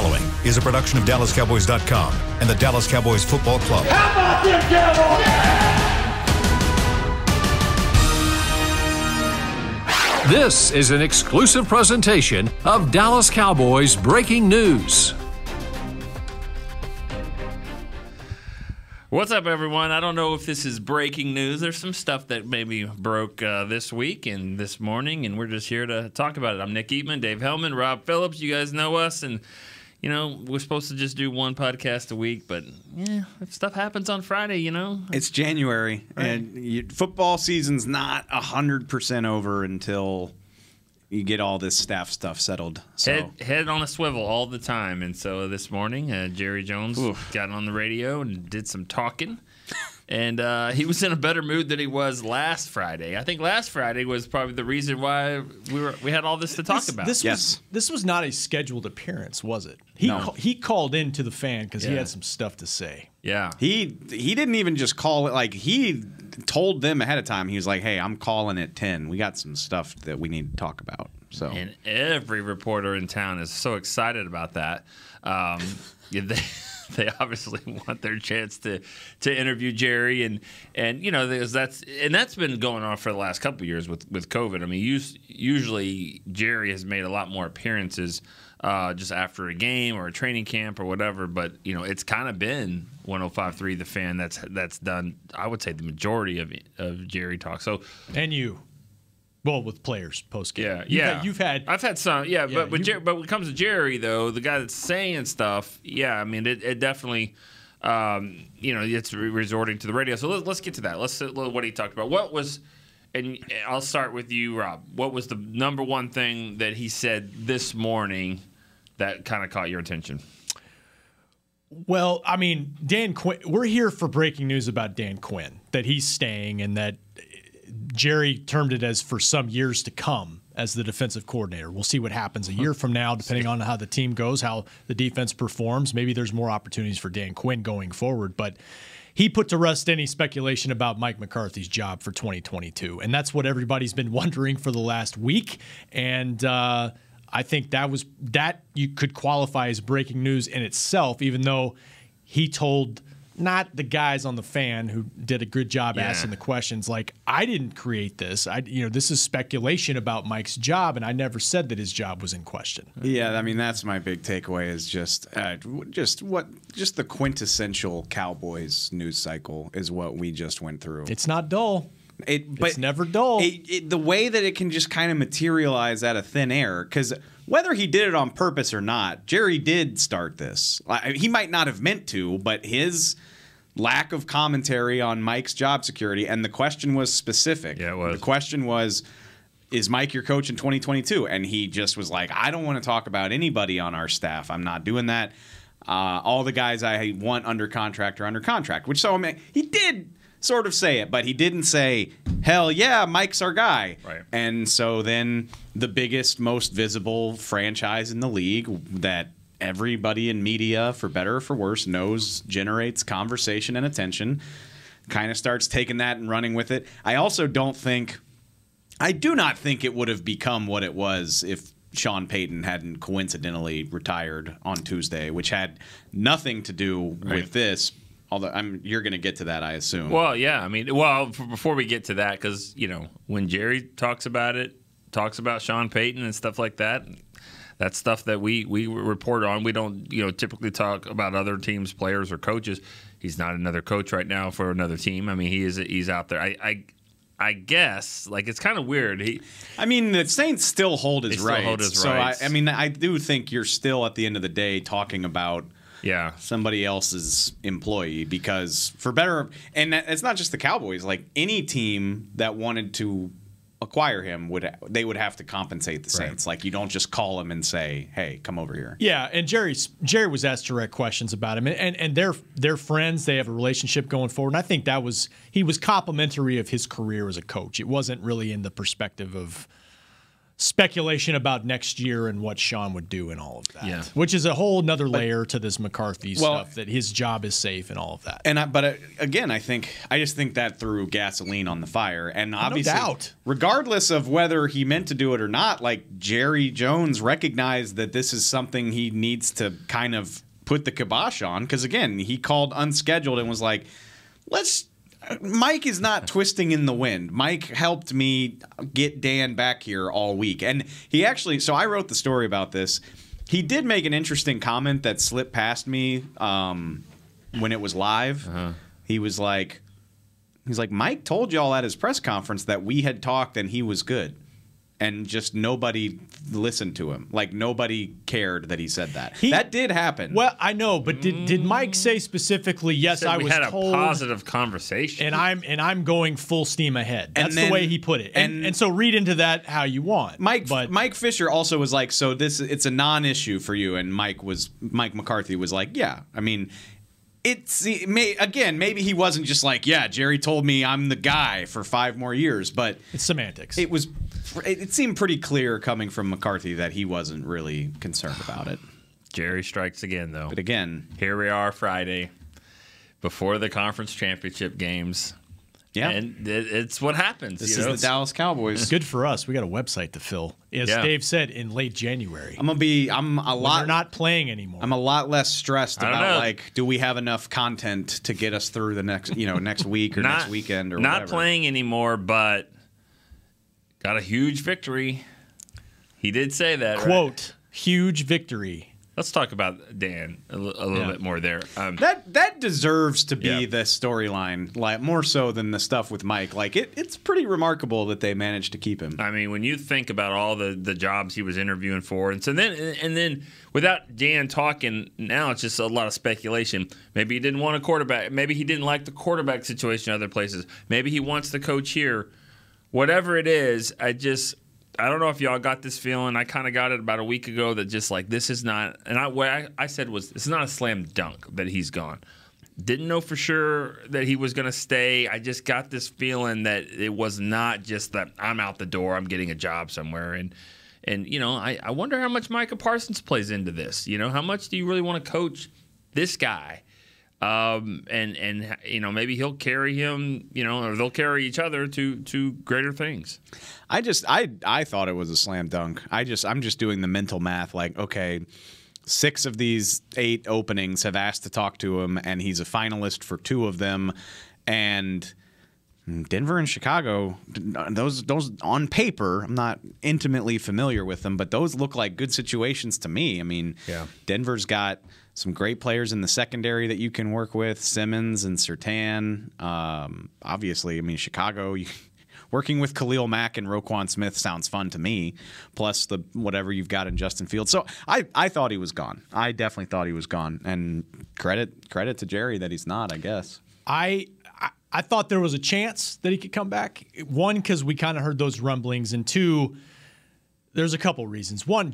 following is a production of DallasCowboys.com and the Dallas Cowboys Football Club. How about them Cowboys? Yeah! This is an exclusive presentation of Dallas Cowboys Breaking News. What's up, everyone? I don't know if this is breaking news. There's some stuff that maybe broke this week and this morning, and we're just here to talk about it. I'm Nick Eatman, Dave Hellman, Rob Phillips. You guys know us, and you know we're supposed to just do one podcast a week, but yeah, if stuff happens on Friday, you know. It's January, right? And football season's not 100% over until you get all this staff stuff settled. So. Head on a swivel all the time. And so this morning, Jerry Jones got on the radio and did some talking. And he was in a better mood than he was last Friday. I think last Friday was probably the reason why we had all this to talk about. This was not a scheduled appearance, was it? He called in to the fan because he had some stuff to say. Yeah. He didn't even just call it. Like, he told them ahead of time. He was like, hey, I'm calling at 10. We got some stuff that we need to talk about. So, and every reporter in town is so excited about that. They obviously want their chance to interview Jerry, and you know that's been going on for the last couple of years with COVID. I mean, usually Jerry has made a lot more appearances just after a game or a training camp or whatever. But you know, it's kind of been 105.3 The Fan that's done. I would say the majority of Jerry talk. So and you. Well, with players post game. Yeah, I've had some. But when it comes to Jerry, though, the guy that's saying stuff, I mean, it definitely, it's resorting to the radio. So let's get to that. Let's what he talked about. What was, and I'll start with you, Rob. What was the number one thing that he said this morning that kind of caught your attention? Well, I mean, Dan Quinn. We're here for breaking news about Dan Quinn, that he's staying and that Jerry termed it as for some years to come as the defensive coordinator. We'll see what happens a year from now, depending on how the team goes, how the defense performs. Maybe there's more opportunities for Dan Quinn going forward. But he put to rest any speculation about Mike McCarthy's job for 2022. And that's what everybody's been wondering for the last week. And I think that you could qualify as breaking news in itself, even though he told not the guys on the fan who did a good job asking the questions. Like, I didn't create this. This is speculation about Mike's job, and I never said that his job was in question. Yeah, I mean, that's my big takeaway is just the quintessential Cowboys news cycle is what we just went through. It's not dull. It's never dull. The way that it can just kind of materialize out of thin air, because whether he did it on purpose or not, Jerry did start this. He might not have meant to, but his lack of commentary on Mike's job security, and the question was specific. Yeah, it was. The question was, is Mike your coach in 2022? And he just was like, I don't want to talk about anybody on our staff. I'm not doing that. All the guys I want under contract are under contract, which he did sort of say it, but he didn't say, hell yeah, Mike's our guy. Right. And so then the biggest, most visible franchise in the league that everybody in media, for better or for worse, knows generates conversation and attention, kind of starts taking that and running with it. I do not think it would have become what it was if Sean Payton hadn't coincidentally retired on Tuesday, which had nothing to do with this. Although you're going to get to that, I assume. Well, yeah. I mean, before we get to that, because, when Jerry talks about Sean Payton and stuff like that, that's stuff that we report on. We don't, typically talk about other teams' players or coaches. He's not another coach right now for another team. I mean, he's out there. I guess, it's kind of weird. The Saints still hold his rights. Hold his so, rights. I do think you're still, at the end of the day, talking about somebody else's employee, because for better, and it's not just the Cowboys, like any team that wanted to acquire him would have to compensate the Saints. Like, you don't just call him and say, hey, come over here. Yeah, and Jerry was asked direct questions about him, and they're friends. They have a relationship going forward, and I think he was complimentary of his career as a coach. It wasn't really in the perspective of speculation about next year and what Sean would do and all of that. Yeah. Which is a whole nother layer to this McCarthy stuff, that his job is safe and all of that. But again, I just think that threw gasoline on the fire. And obviously, no doubt. Regardless of whether he meant to do it or not, like Jerry Jones recognized that this is something he needs to kind of put the kibosh on. Because again, he called unscheduled and was like, Mike is not twisting in the wind. Mike helped me get Dan back here all week. And he actually, so I wrote the story about this. He did make an interesting comment that slipped past me when it was live. He was like, Mike told y'all at his press conference that we had talked and he was good. And just nobody listened to him. Like, nobody cared that he said that. That did happen. Well, I know, but did Mike say specifically, yes, I was we had told, a positive conversation. and I'm going full steam ahead. That's the way he put it. And so read into that how you want. Mike Fisher also was like, so it's a non-issue for you. And Mike McCarthy was like, yeah. I mean, maybe he wasn't just like, yeah, Jerry told me I'm the guy for 5 more years, but it's semantics. It seemed pretty clear coming from McCarthy that he wasn't really concerned about it. Jerry strikes again, though. But again, here we are Friday before the conference championship games. Yeah, and it's what happens. This is the Dallas Cowboys. Good for us. We got a website to fill. As Dave said, in late January. They're not playing anymore. I'm a lot less stressed about like, do we have enough content to get us through the next week or next weekend or not whatever. Playing anymore, but got a huge victory. He did say that. Quote, right? Huge victory. Let's talk about Dan a little bit more there. That deserves to be the storyline, like more so than the stuff with Mike. Like it's pretty remarkable that they managed to keep him. I mean, when you think about all the jobs he was interviewing for, and then without Dan talking, now it's just a lot of speculation. Maybe he didn't want a quarterback. Maybe he didn't like the quarterback situation in other places. Maybe he wants the coach here. Whatever it is, I don't know if y'all got this feeling. I kind of got it about a week ago that just like this is not, and what I said was this is not a slam dunk that he's gone. Didn't know for sure that he was going to stay. I just got this feeling that it was not just that I'm out the door, I'm getting a job somewhere. And I wonder how much Micah Parsons plays into this. How much do you really want to coach this guy? Maybe he'll carry him, or they'll carry each other to greater things. I thought it was a slam dunk. I'm just doing the mental math. Like, okay, 6 of these 8 openings have asked to talk to him, and he's a finalist for 2 of them. And Denver and Chicago, those on paper, I'm not intimately familiar with them, but those look like good situations to me. I mean, Denver's got some great players in the secondary that you can work with, Simmons and Surtain. Obviously, I mean, Chicago, working with Khalil Mack and Roquan Smith sounds fun to me, plus the whatever you've got in Justin Fields. So I thought he was gone. I definitely thought he was gone. And credit to Jerry that he's not, I guess. I thought there was a chance that he could come back. 1, because we kind of heard those rumblings, and 2, there's a couple reasons. 1,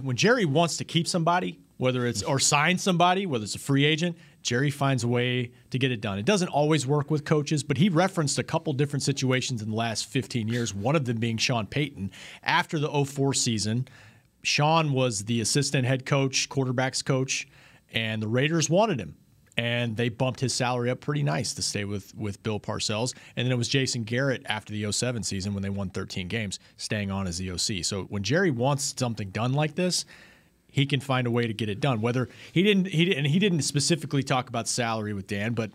when Jerry wants to keep somebody, or sign somebody, whether it's a free agent, Jerry finds a way to get it done. It doesn't always work with coaches, but he referenced a couple different situations in the last 15 years, one of them being Sean Payton. After the 2004 season, Sean was the assistant head coach, quarterbacks coach, and the Raiders wanted him. And they bumped his salary up pretty nice to stay with Bill Parcells. And then it was Jason Garrett after the 2007 season when they won 13 games, staying on as the OC. So when Jerry wants something done like this, he can find a way to get it done. Whether he didn't specifically talk about salary with Dan, but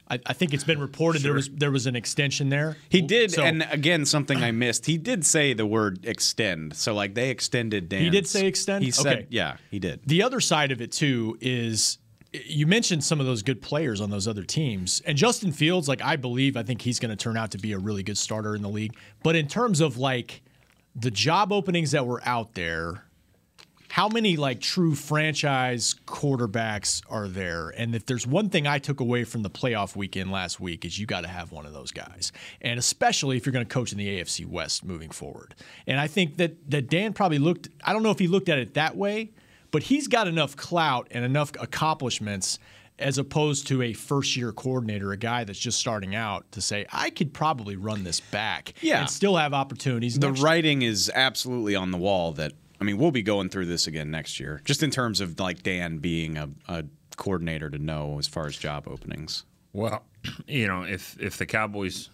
I think it's been reported there was an extension there. He did, and again, something I missed. He did say the word extend. So like they extended Dan. He did say extend? He said, yeah, he did. The other side of it too is you mentioned some of those good players on those other teams. And Justin Fields, like I think he's going to turn out to be a really good starter in the league. But in terms of like the job openings that were out there, how many like true franchise quarterbacks are there? And if there's one thing I took away from the playoff weekend last week is you got to have one of those guys. And especially if you're going to coach in the AFC West moving forward. And I think that Dan probably I don't know if he looked at it that way, but he's got enough clout and enough accomplishments as opposed to a first-year coordinator, a guy that's just starting out, to say, I could probably run this back and still have opportunities. The writing is absolutely on the wall that, I mean, we'll be going through this again next year, just in terms of like Dan being a coordinator to know as far as job openings. Well, if the Cowboys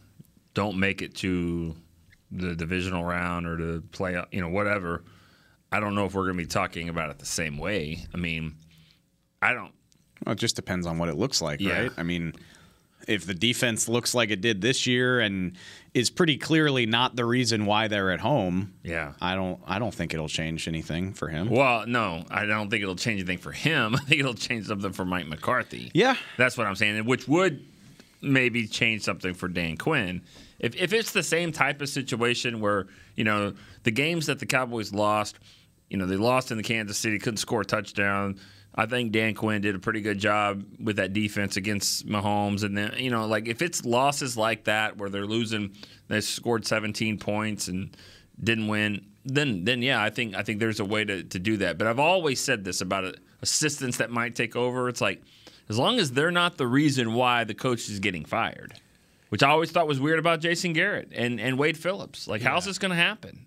don't make it to the divisional round or to play, whatever, I don't know if we're going to be talking about it the same way. I mean, I don't. Well, it just depends on what it looks like, right? I mean, if the defense looks like it did this year and is pretty clearly not the reason why they're at home, I don't think it'll change anything for him. Well, no, I don't think it'll change anything for him. I think it'll change something for Mike McCarthy. Yeah. That's what I'm saying, which would maybe change something for Dan Quinn. If it's the same type of situation where, the games that the Cowboys lost, they lost in the Kansas City, couldn't score a touchdown. I think Dan Quinn did a pretty good job with that defense against Mahomes. And then, if it's losses like that where they're losing, they scored 17 points and didn't win, then yeah, I think there's a way to do that. But I've always said this about assistants that might take over. It's like, as long as they're not the reason why the coach is getting fired, which I always thought was weird about Jason Garrett and Wade Phillips. Like, how's this going to happen?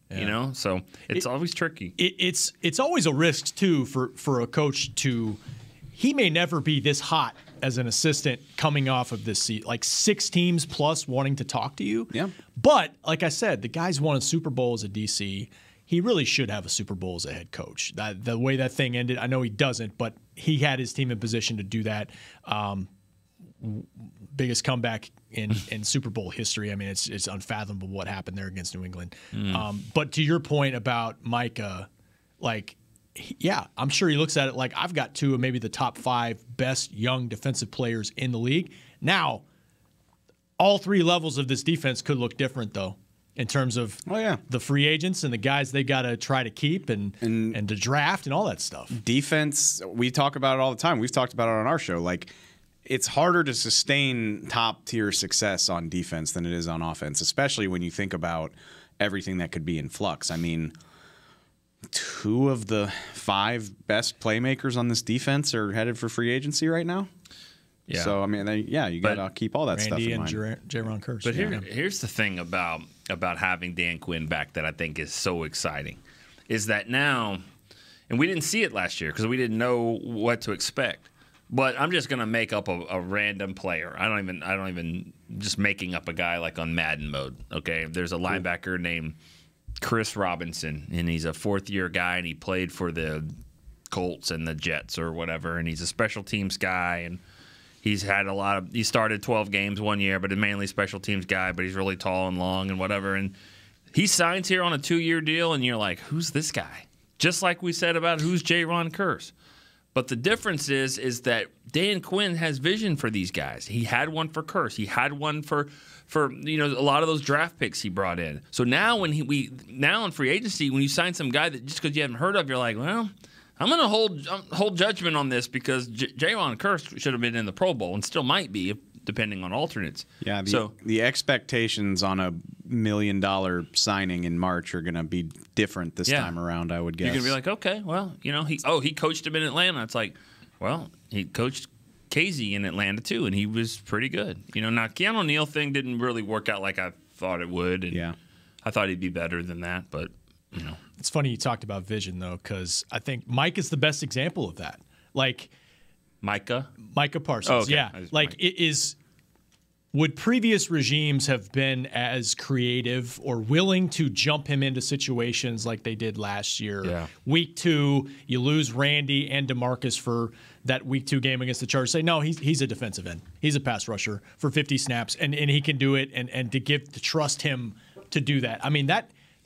So it's always tricky. It's always a risk, too, for a coach to – he may never be this hot as an assistant coming off of this seat. Like 6 teams plus wanting to talk to you. Yeah. But, like I said, the guy's won a Super Bowl as a DC. He really should have a Super Bowl as a head coach. The way that thing ended, I know he doesn't, but he had his team in position to do that. Biggest comeback in Super Bowl history. I mean, it's unfathomable what happened there against New England. But to your point about Micah, I'm sure he looks at it like, I've got 2 of maybe the top 5 best young defensive players in the league. Now, all 3 levels of this defense could look different, though, in terms of the free agents and the guys they got to try to keep and to draft and all that stuff. Defense, we talk about it all the time. We've talked about it on our show. Like, it's harder to sustain top-tier success on defense than it is on offense, especially when you think about everything that could be in flux. I mean, 2 of the 5 best playmakers on this defense are headed for free agency right now. Yeah. So, I mean, you got to keep all that stuff in mind. Randy and Jaron Kearse. But here's the thing about having Dan Quinn back that I think is so exciting, is that now, and we didn't see it last year because we didn't know what to expect. But I'm just gonna make up a random player. I don't even just making up a guy like on Madden mode. Okay, there's a linebacker named Chris Robinson, and he's a 4th-year guy, and he played for the Colts and the Jets or whatever, and he's a special teams guy, and he's had he started 12 games one year, but a mainly special teams guy, but he's really tall and long and whatever, and he signs here on a 2-year deal, and you're like, who's this guy? Just like we said about who's Jaron Kearse. But the difference is that Dan Quinn has vision for these guys. He had one for Kearse. He had one for a lot of those draft picks he brought in. So now now in free agency, when you sign some guy that just because you haven't heard of, you're like, well, I'm going to hold judgment on this because Jaron Kearse should have been in the Pro Bowl and still might be, depending on alternates. Yeah, the expectations on $1 million signing in March are going to be different this time around, I would guess. You're going to be like, okay, well, he coached him in Atlanta. It's like, well, he coached Casey in Atlanta too, and he was pretty good. Now Keanu Neal thing didn't really work out like I thought it would. And I thought he'd be better than that, but It's funny you talked about vision though, because I think Mike is the best example of that. Like Micah Parsons. Oh, okay. Yeah, like would previous regimes have been as creative or willing to jump him into situations like they did last year? Yeah. Week 2, you lose Randy and DeMarcus for that Week 2 game against the Chargers. Say, no, he's a defensive end. He's a pass rusher for 50 snaps, and he can do it, and to trust him to do that. I mean,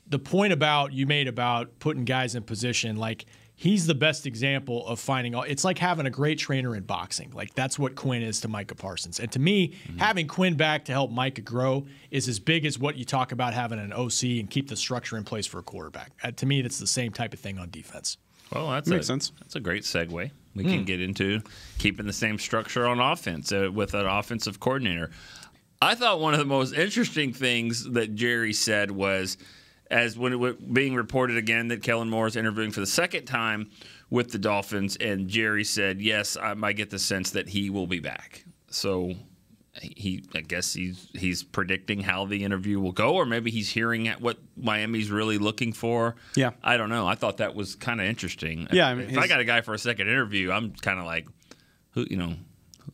the point you made about putting guys in position, like, he's the best example of it's like having a great trainer in boxing. Like, that's what Quinn is to Micah Parsons. And to me, having Quinn back to help Micah grow is as big as what you talk about having an OC and keep the structure in place for a quarterback. To me, that's the same type of thing on defense. Well, that makes sense. That's a great segue. We can get into keeping the same structure on offense with an offensive coordinator. I thought one of the most interesting things that Jerry said was as when it being reported again that Kellen Moore is interviewing for the second time with the Dolphins, and Jerry said, yes, I might get the sense that he will be back. So I guess he's predicting how the interview will go, or maybe he's hearing at what Miami's really looking for. Yeah. I don't know. I thought that was kind of interesting. Yeah, I mean, if I got a guy for a second interview, I'm kind of like,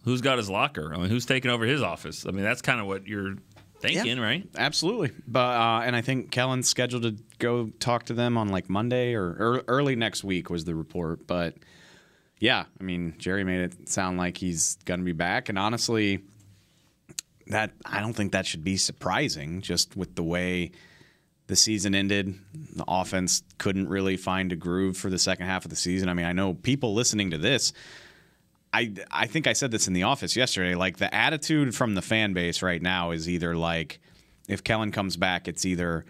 who's got his locker? I mean, who's taking over his office? I mean, that's kind of what you're thinking, right? Absolutely. But and I think Kellen's scheduled to go talk to them on like Monday or early next week was the report. But yeah, I mean, Jerry made it sound like he's going to be back, and honestly, that I don't think that should be surprising, just with the way the season ended. The offense couldn't really find a groove for the second half of the season. I mean, I know people listening to this, I think I said this in the office yesterday, like the attitude from the fan base right now is either like, if Kellen comes back, it's either,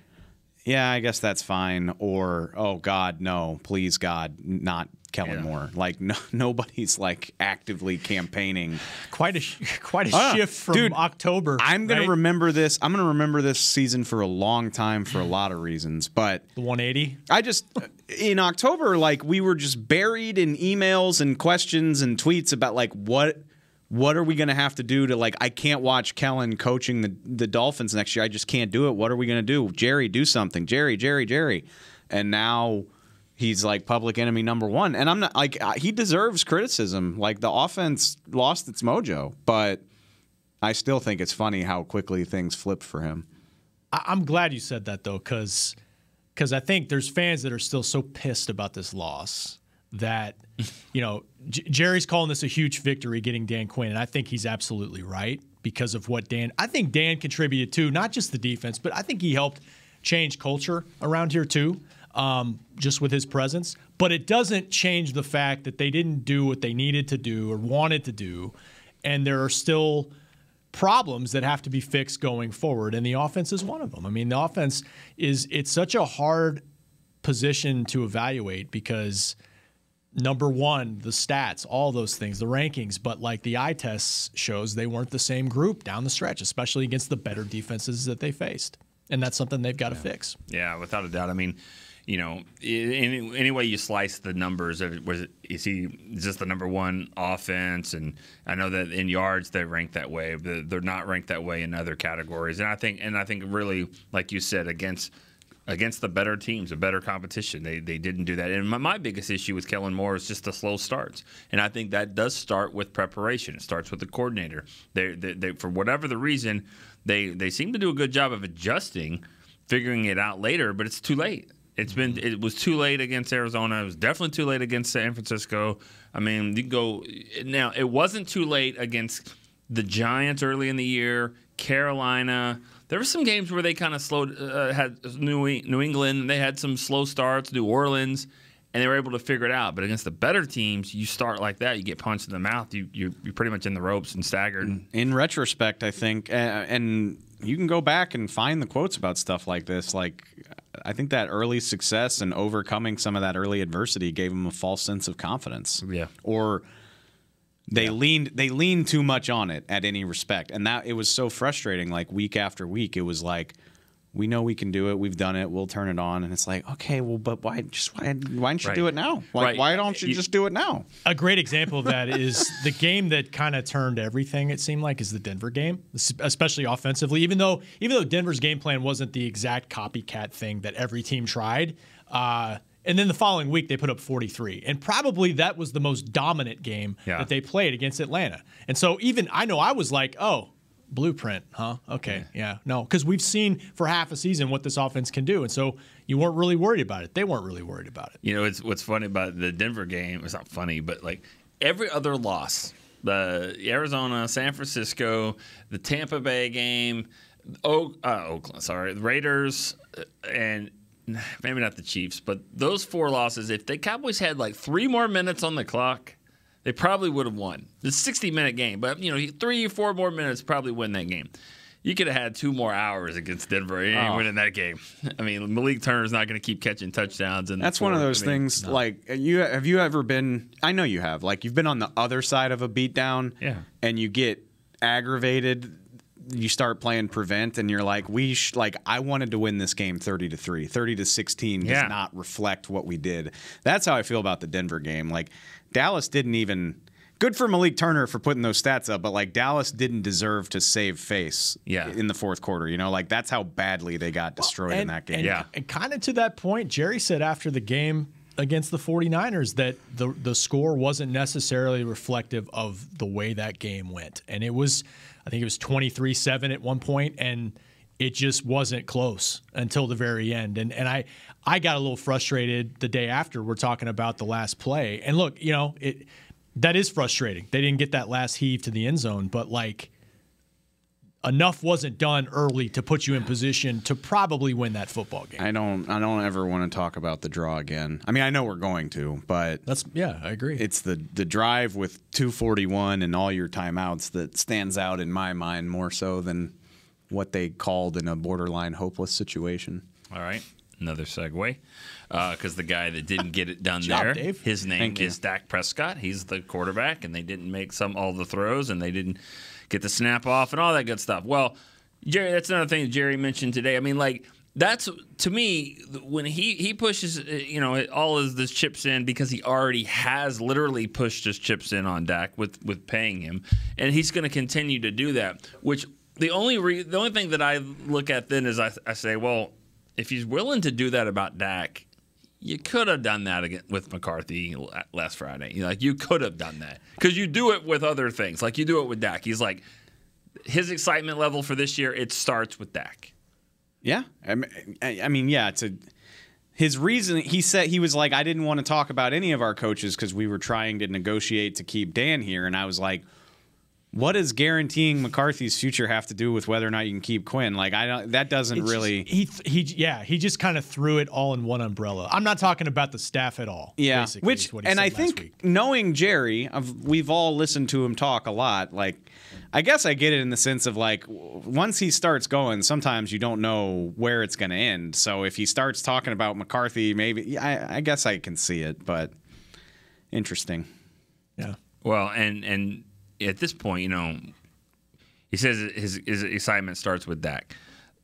yeah, I guess that's fine, or, oh, God, no, please, God, not Kellen Moore. Like nobody's like actively campaigning. Quite a shift from October. I'm gonna remember this. I'm gonna remember this season for a long time for a lot of reasons. But the 180. I just in October, like we were just buried in emails and questions and tweets about like what are we gonna have to do to like I can't watch Kellen coaching the Dolphins next year. I just can't do it. What are we gonna do? Jerry, do something. Jerry. And now he's like public enemy number one. And I'm not like he deserves criticism. Like the offense lost its mojo, but I still think it's funny how quickly things flipped for him. I'm glad you said that though, because I think there's fans that are still so pissed about this loss that Jerry's calling this a huge victory getting Dan Quinn, and I think he's absolutely right because of what I think Dan contributed to, not just the defense, but I think he helped change culture around here too. Just with his presence. But it doesn't change the fact that they didn't do what they needed to do or wanted to do, and there are still problems that have to be fixed going forward, and the offense is one of them. I mean, the offense it's such a hard position to evaluate because, number one, the stats, all those things, the rankings, but like the eye tests shows they weren't the same group down the stretch, especially against the better defenses that they faced. And that's something they've got to fix. Yeah, without a doubt. I mean, any way you slice the numbers, is he just the number one offense? And I know that in yards they rank that way, but they're not ranked that way in other categories. And I think really, like you said, against the better teams, a better competition, they didn't do that. And my biggest issue with Kellen Moore is just the slow starts. And I think that does start with preparation. It starts with the coordinator. They for whatever the reason, they seem to do a good job of adjusting, figuring it out later, but it's too late. It was too late against Arizona. It was definitely too late against San Francisco. I mean, you go now. It wasn't too late against the Giants early in the year, Carolina. There were some games where they kind of slowed. Had New England. They had some slow starts. New Orleans, and they were able to figure it out. But against the better teams, you start like that. You get punched in the mouth. You're pretty much in the ropes and staggered. In retrospect, I think, and you can go back and find the quotes about stuff like this. Like, I think that early success and overcoming some of that early adversity gave them a false sense of confidence. Yeah. Or they leaned too much on it at any respect. And that it was so frustrating, like week after week. It was like, we know we can do it. We've done it. We'll turn it on. And it's like, okay, well, but why don't you do it now? Why don't you just do it now? A great example of that is the game that kind of turned everything, it seemed like, is the Denver game, especially offensively. Even though Denver's game plan wasn't the exact copycat thing that every team tried. And then the following week, they put up 43. And probably that was the most dominant game that they played against Atlanta. And so I know I was like, oh, blueprint, huh? Okay, yeah. No, because we've seen for half a season what this offense can do, and so you weren't really worried about it. They weren't really worried about it. It's what's funny about the Denver game. It's not funny, but like every other loss, the Arizona, San Francisco, the Tampa Bay game, Oakland, the Raiders, and maybe not the Chiefs, but those four losses. If the Cowboys had like 3 more minutes on the clock, they probably would have won. It's a 60-minute game, but 3 or 4 more minutes probably win that game. You could have had 2 more hours against Denver and you ain't winning that game. I mean, Malik Turner's not going to keep catching touchdowns. And that's one of those things. No. Like, have you ever been? I know you have. Like, you've been on the other side of a beatdown, and you get aggravated you start playing prevent, and you're like, I wanted to win this game 30-3, 30-16 does not reflect what we did. That's how I feel about the Denver game. Like Dallas didn't even. Good for Malik Turner for putting those stats up, but like Dallas didn't deserve to save face in the fourth quarter. You know, like that's how badly they got destroyed in that game. And kind of to that point, Jerry said after the game against the 49ers that the score wasn't necessarily reflective of the way that game went. And it was, I think it was 23-7 at one point, and it just wasn't close until the very end. And I got a little frustrated the day after. We're talking about the last play. And look, you know, that is frustrating. They didn't get that last heave to the end zone, but like enough wasn't done early to put you in position to probably win that football game. I don't ever want to talk about the draw again. I mean, I know we're going to, but I agree. It's the drive with 2:41 and all your timeouts that stands out in my mind more so than what they called in a borderline hopeless situation. All right. Another segue, because the guy that didn't get it done there, Dave. his name is Dak Prescott. He's the quarterback, and they didn't make all the throws, and they didn't get the snap off, and all that good stuff. Well, Jerry, that's another thing that Jerry mentioned today. I mean, like that's to me when he pushes, you know, all of this chips in because he already has literally pushed his chips in on Dak with paying him, and he's going to continue to do that. Which the only thing that I look at then is I say, well, if he's willing to do that about Dak, you could have done that again with McCarthy last Friday. You know, like you could have done that because you do it with other things. Like you do it with Dak. He's like his excitement level for this year. It starts with Dak. Yeah, I mean, yeah. His reason. He said he was like, I didn't want to talk about any of our coaches because we were trying to negotiate to keep Dan here, and I was like, what does guaranteeing McCarthy's future have to do with whether or not you can keep Quinn? Like, that doesn't really. He just kind of threw it all in one umbrella. I'm not talking about the staff at all. Yeah, I think week. Knowing Jerry, we've all listened to him talk a lot. Like, I guess I get it in the sense of like, once he starts going, sometimes you don't know where it's going to end. So if he starts talking about McCarthy, maybe I guess I can see it, but interesting. Yeah. Well, and at this point, you know, he says his excitement starts with Dak.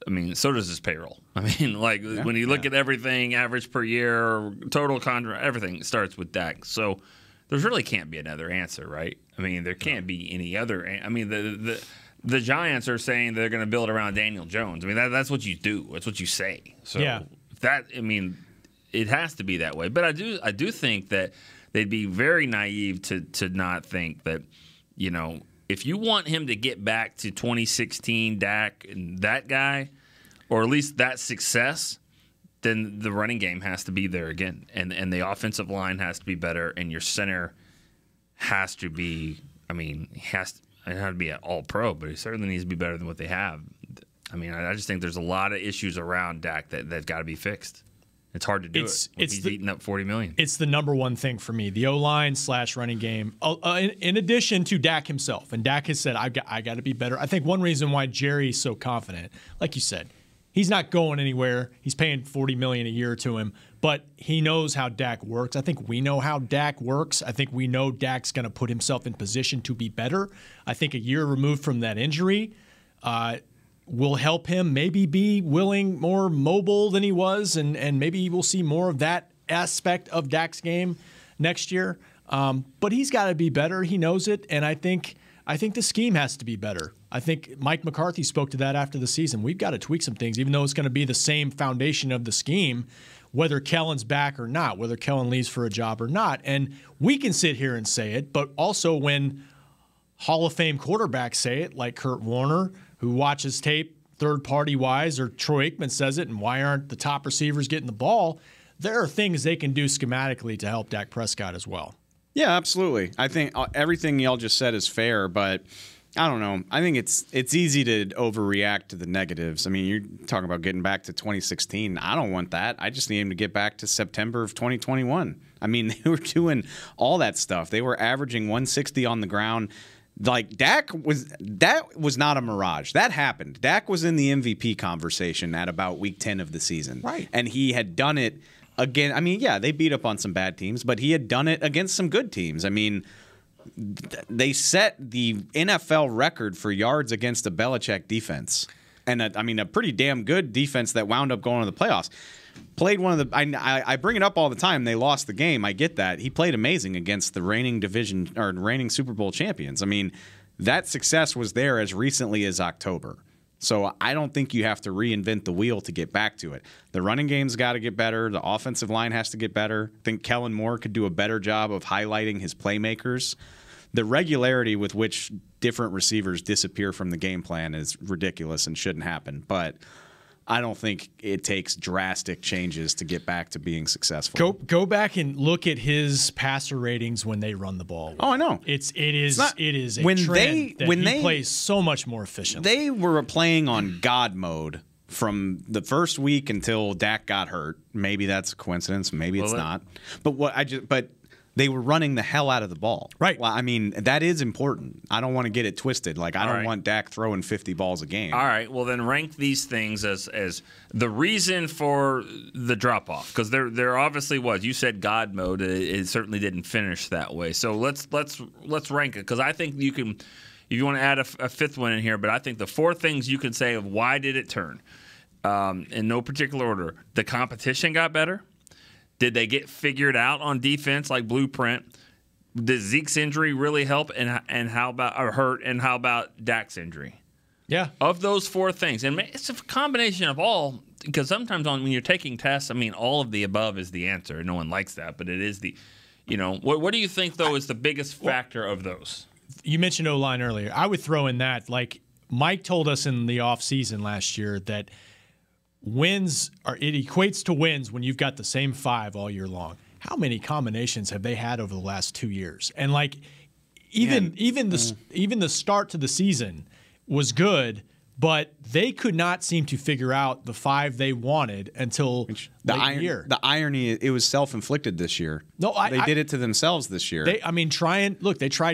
I mean, so does his payroll. I mean, like when you look at everything, average per year, total contract, everything starts with Dak. So there really can't be another answer, right? I mean, there can't be any other. I mean, the Giants are saying they're going to build around Daniel Jones. I mean, that's what you do. That's what you say. So it has to be that way. But I do think that they'd be very naive to not think that. You know, if you want him to get back to 2016 Dak and that guy, or at least that success, then the running game has to be there again. And the offensive line has to be better, and your center has to be, I mean, he has to be an all-pro, but he certainly needs to be better than what they have. I mean, I just think there's a lot of issues around Dak that got to be fixed. It's hard to do it. He's eating up $40 million. It's the number one thing for me. The O-line / running game. In addition to Dak himself, and Dak has said, I got to be better. I think one reason why Jerry's so confident, like you said, he's not going anywhere. He's paying $40 million a year to him, but he knows how Dak works. I think we know how Dak works. I think we know Dak's going to put himself in position to be better. I think a year removed from that injury, will help him maybe be more mobile than he was, and maybe we'll see more of that aspect of Dak's game next year. But he's got to be better. He knows it, and I think the scheme has to be better. I think Mike McCarthy spoke to that after the season. We've got to tweak some things, even though it's going to be the same foundation of the scheme, whether Kellen's back or not, whether Kellen leaves for a job or not. And we can sit here and say it, but also when Hall of Fame quarterbacks say it, like Kurt Warner, who watches tape third-party wise, or Troy Aikman says it, and why aren't the top receivers getting the ball? There are things they can do schematically to help Dak Prescott as well. Yeah, absolutely. I think everything y'all just said is fair, but I don't know. I think it's easy to overreact to the negatives. I mean, you're talking about getting back to 2016. I don't want that. I just need him to get back to September of 2021. I mean, they were doing all that stuff. They were averaging 160 on the ground. Like that was not a mirage. That happened. Dak was in the MVP conversation at about week 10 of the season. Right. And he had done it again. I mean, yeah, they beat up on some bad teams, but he had done it against some good teams. I mean, They set the NFL record for yards against a Belichick defense. And, a pretty damn good defense that wound up going to the playoffs. Played one of the I bring it up all the time. They lost the game. I get that. He played amazing against the reigning Super Bowl champions. I mean, that success was there as recently as October. So I don't think you have to reinvent the wheel to get back to it. The running game's got to get better. The offensive line has to get better. I think Kellen Moore could do a better job of highlighting his playmakers. The regularity with which different receivers disappear from the game plan is ridiculous and shouldn't happen. But I don't think it takes drastic changes to get back to being successful. Go back and look at his passer ratings when they run the ball. Oh, I know. It is a trend that he plays so much more efficiently. They were playing on God mode from the first week until Dak got hurt. Maybe that's a coincidence. Maybe it's not. But they were running the hell out of the ball. Right. Well, I mean, that is important. I don't want to get it twisted. Like, I don't want Dak throwing 50 balls a game. All right. Well, then rank these things as the reason for the drop-off. Because there obviously was. You said God mode. It certainly didn't finish that way. So let's rank it. Because I think you can, if you want to add a fifth one in here, but I think the four things you can say of why did it turn, in no particular order. The competition got better. Did they get figured out on defense like blueprint? Did Zeke's injury really help? And how about Dak's injury? Yeah. Of those four things, and it's a combination of all. Because sometimes when you're taking tests, I mean, all of the above is the answer. No one likes that, but it is the. What do you think though is the biggest factor of those? You mentioned O-line earlier. I would throw in that. Like Mike told us in the offseason last year that. It equates to wins when you've got the same five all year long. How many combinations have they had over the last 2 years? And like even the start to the season was good, but they could not seem to figure out the five they wanted until late year. The irony, it was self-inflicted this year. No, they did it to themselves this year. They tried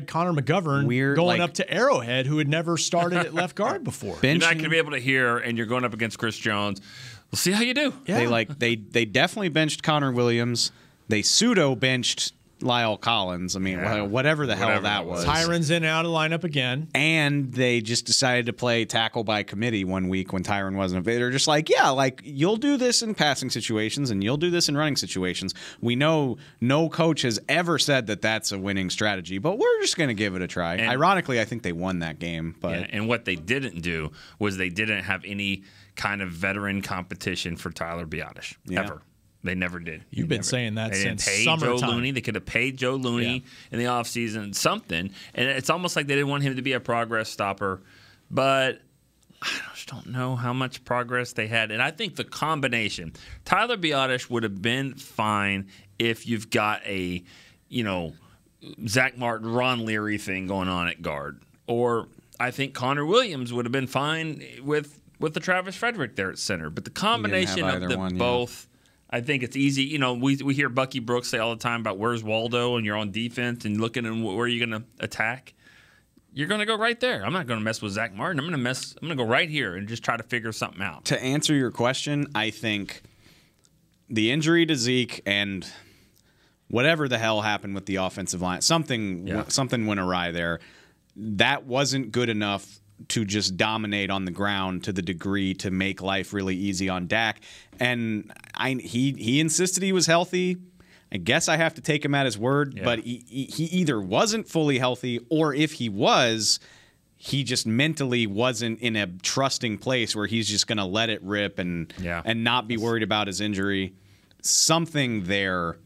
Connor McGovern going up to Arrowhead, who had never started at left guard before. You're not going to be able to hear, and you're going up against Chris Jones. We'll see how you do. Yeah. They definitely benched Connor Williams. They pseudo-benched Lyle Collins. I mean, whatever the hell that was. Tyron's in and out of the lineup again. And they just decided to play tackle by committee one week when Tyron wasn't. They're just like, you'll do this in passing situations and you'll do this in running situations. We know no coach has ever said that that's a winning strategy, but we're just going to give it a try. And ironically, I think they won that game. But and what they didn't do was they didn't have any kind of veteran competition for Tyler Biadasz ever. They never did. You've been saying that since summertime. Joe Looney. They could have paid Joe Looney in the offseason something. And it's almost like they didn't want him to be a progress stopper. But I just don't know how much progress they had. And I think the combination, Tyler Biadasz would have been fine if you've got a, Zach Martin, Ron Leary thing going on at guard. Or I think Connor Williams would have been fine with the Travis Frederick there at center. But the combination of the both... I think it's easy. We hear Bucky Brooks say all the time about where's Waldo and you're on defense and looking at where you're going to attack. You're going to go right there. I'm not going to mess with Zach Martin. I'm going to go right here and just try to figure something out. To answer your question, I think the injury to Zeke and whatever the hell happened with the offensive line, something went awry there. That wasn't good enough to just dominate on the ground to the degree to make life really easy on Dak. And he insisted he was healthy. I guess I have to take him at his word, but he either wasn't fully healthy or if he was, he just mentally wasn't in a trusting place where he's just going to let it rip and not be worried about his injury. Something there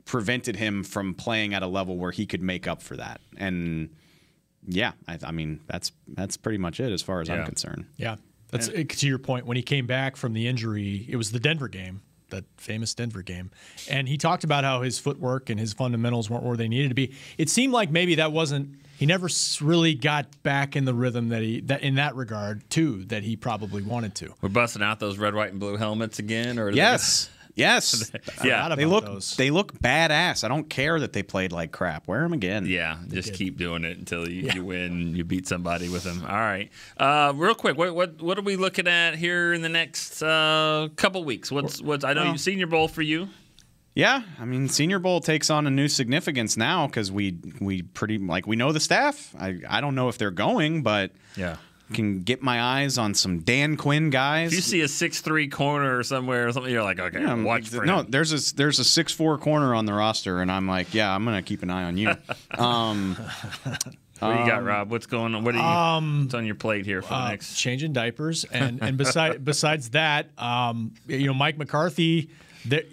prevented him from playing at a level where he could make up for that. And I mean, that's pretty much it as far as I'm concerned. Yeah. That's to your point. When he came back from the injury, it was the Denver game, that famous Denver game. And he talked about how his footwork and his fundamentals weren't where they needed to be. It seemed like maybe that wasn't – he never really got back in the rhythm that in that regard, too, that he probably wanted to. We're busting out those red, white, and blue helmets again? Or Yes. Yes. They look badass. I don't care that they played like crap. Wear them again. Yeah, just keep doing it until you win. You beat somebody with them. All right. Real quick, what are we looking at here in the next couple weeks? What's I know Senior Bowl for you. Yeah, I mean, Senior Bowl takes on a new significance now because we know the staff. I don't know if they're going, but can get my eyes on some Dan Quinn guys. If you see a 6'3" corner somewhere or something, you're like, okay, watch for him. No, there's a 6'4" corner on the roster, and I'm like, yeah, I'm gonna keep an eye on you. What do you got, Rob? What's going on? What's on your plate here for the next? Changing diapers, and besides that, Mike McCarthy, they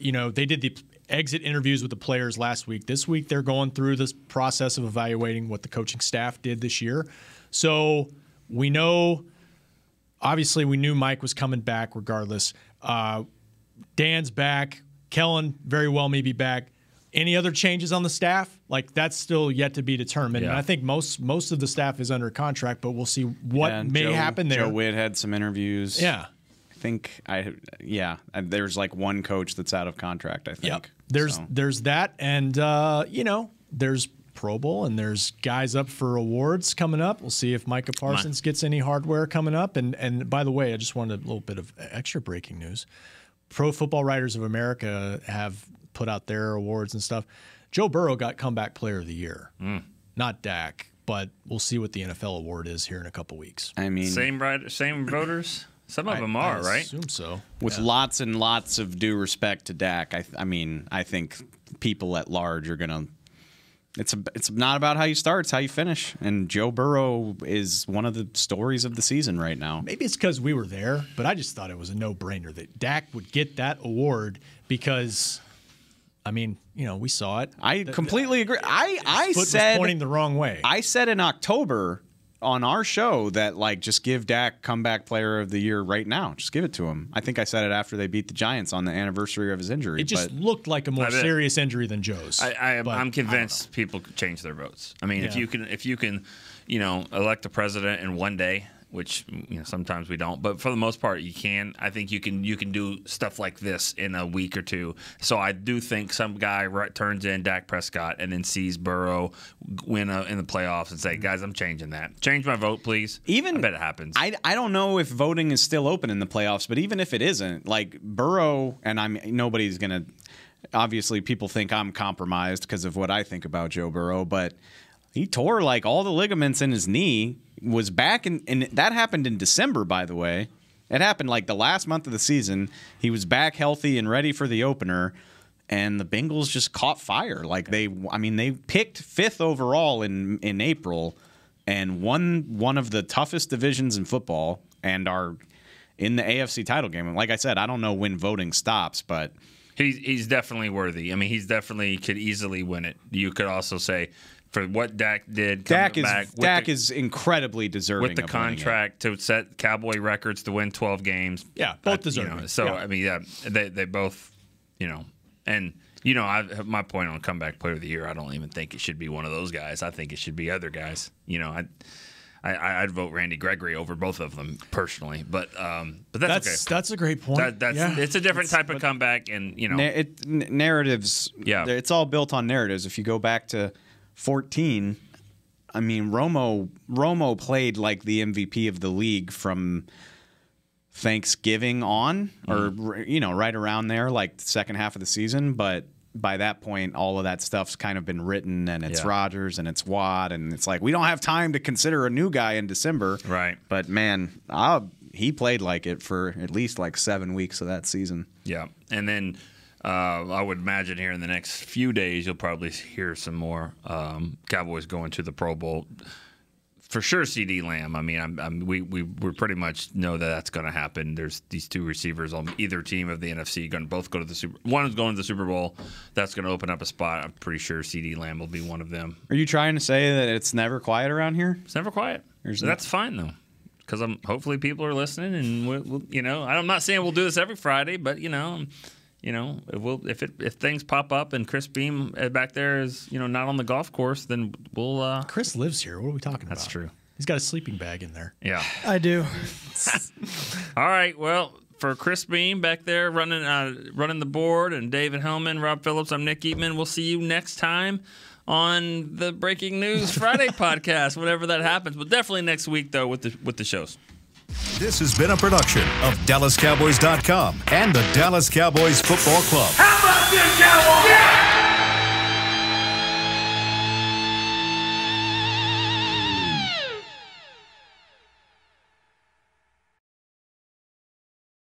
did the exit interviews with the players last week. This week they're going through this process of evaluating what the coaching staff did this year. So we know, obviously, we knew Mike was coming back regardless. Dan's back. Kellen very well may be back. Any other changes on the staff? Like, that's still yet to be determined. Yeah. And I think most of the staff is under contract, but we'll see what may happen there. Joe Witt had some interviews. Yeah. I think there's like one coach that's out of contract, I think. Yep. There's that, and there's Pro Bowl, and there's guys up for awards coming up. We'll see if Micah Parsons gets any hardware coming up. And by the way, I just wanted a little bit of extra breaking news. Pro Football Writers of America have put out their awards and stuff. Joe Burrow got Comeback Player of the Year. Not Dak, but we'll see what the NFL award is here in a couple weeks. I mean, same voters? Some of them are, right? I assume so. With lots and lots of due respect to Dak, I think people at large are going to – it's not about how you start, it's how you finish. And Joe Burrow is one of the stories of the season right now. Maybe it's because we were there, but I just thought it was a no-brainer that Dak would get that award because – I mean, we saw it. I completely agree. I foot said was pointing the wrong way. I said in October on our show that just give Dak Comeback Player of the Year right now. Just give it to him. I think I said it after they beat the Giants on the anniversary of his injury. It just looked like a more serious injury than Joe's. I'm convinced people could change their votes. I mean, if you can, elect a president in one day, which sometimes we don't, but for the most part you can. I think you can do stuff like this in a week or two. So I do think some guy turns in Dak Prescott and then sees Burrow win in the playoffs and say, guys, I'm changing that. Change my vote, please. I bet it happens. I don't know if voting is still open in the playoffs, but even if it isn't, like Burrow, and nobody's gonna. Obviously, people think I'm compromised because of what I think about Joe Burrow, but he tore all the ligaments in his knee. Was back and that happened in December, by the way. It happened the last month of the season. He was back healthy and ready for the opener, and the Bengals just caught fire. They picked 5th overall in April and won one of the toughest divisions in football and are in the AFC title game. And like I said, I don't know when voting stops, but he's definitely worthy. I mean, he's definitely could easily win it. You could also say, for what Dak did, Dak is incredibly deserving with the contract to set Cowboy records to win 12 games. Yeah, both deserving. I mean, they both, and my point on Comeback Player of the Year. I don't even think it should be one of those guys. I think it should be other guys. I'd vote Randy Gregory over both of them personally, but that's okay. That's a great point. It's a different type of comeback, and narratives. Yeah, it's all built on narratives. If you go back to 2014, I mean, Romo played like the MVP of the league from Thanksgiving on, or right around there, like the second half of the season. But by that point, all of that stuff's kind of been written, and it's Rodgers and it's Watt, and it's like we don't have time to consider a new guy in December. Right. But man, he played like it for at least 7 weeks of that season. Yeah, and then. I would imagine here in the next few days you'll probably hear some more Cowboys going to the Pro Bowl. For sure, CD Lamb. I mean, we pretty much know that's going to happen. There's these two receivers on either team of the NFC going to both go to the Super. One is going to the Super Bowl. That's going to open up a spot. I'm pretty sure CD Lamb will be one of them. Are you trying to say that it's never quiet around here? It's never quiet. That's fine though, because hopefully people are listening, and I'm not saying we'll do this every Friday, but if things pop up and Chris Beam back there is not on the golf course, then we'll. Chris lives here. What are we talking about? That's true. He's got a sleeping bag in there. Yeah, I do. All right. Well, for Chris Beam back there running the board, and David Hellman, Rob Phillips, I'm Nick Eatman. We'll see you next time on the Breaking News Friday podcast, whenever that happens. But definitely next week though with the shows. This has been a production of DallasCowboys.com and the Dallas Cowboys Football Club. How about this, Cowboys? Yeah!